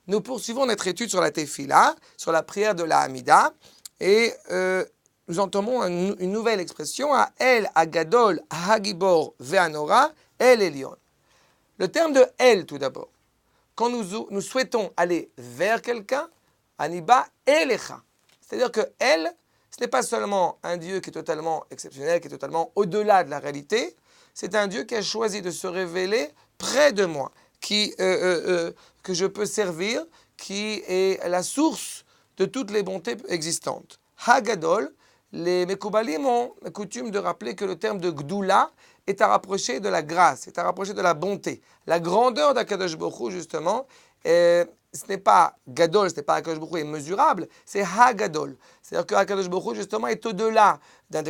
Nous poursuivons notre étude sur la Tefila, sur la prière de la Hamida, et nous entendons une nouvelle expression à El Agadol Hagibor Ve'anora El Elion. Le terme de El tout d'abord. Quand nous souhaitons aller vers quelqu'un, Aniba Elecha. C'est-à-dire que El, ce n'est pas seulement un Dieu qui est totalement exceptionnel, qui est totalement au-delà de la réalité, c'est un Dieu qui a choisi de se révéler près de moi, que je peux servir, qui est la source de toutes les bontés existantes. Hagadol, les Mekoubalim ont coutume de rappeler que le terme de Gdoula est à rapprocher de la grâce, est à rapprocher de la bonté. La grandeur d'Akadosh Baruch Hu, justement, ce n'est pas Gadol, ce n'est pas Akadosh Baruch Hu est mesurable, c'est Hagadol. C'est-à-dire que Akadosh Baruch Hu, justement, est au-delà d'un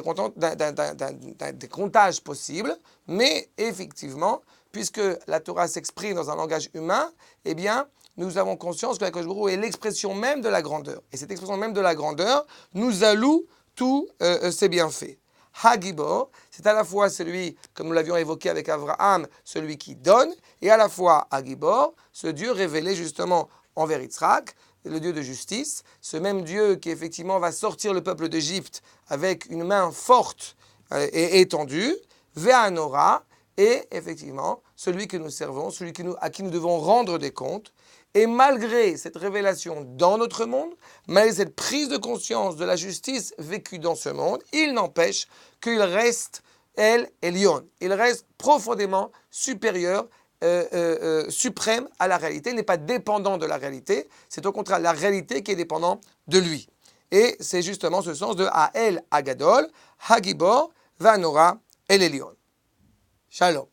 décomptage possible, mais effectivement, puisque la Torah s'exprime dans un langage humain, eh bien, nous avons conscience que Akadosh Baruch Hu est l'expression même de la grandeur. Et cette expression même de la grandeur nous alloue tous ses bienfaits. Hagibor, c'est à la fois celui, comme nous l'avions évoqué avec Abraham, celui qui donne, et à la fois Hagibor, ce Dieu révélé justement envers Yitzhak, le Dieu de justice, ce même Dieu qui effectivement va sortir le peuple d'Égypte avec une main forte et étendue, Ve'anora, et effectivement celui que nous servons, celui à qui nous devons rendre des comptes. Et malgré cette révélation dans notre monde, malgré cette prise de conscience de la justice vécue dans ce monde, il n'empêche qu'il reste El Elyon. Il reste profondément supérieur, suprême à la réalité. Il n'est pas dépendant de la réalité. C'est au contraire la réalité qui est dépendante de lui. Et c'est justement ce sens de El Agadol, Hagibor, Vanora, El Elyon. Shalom.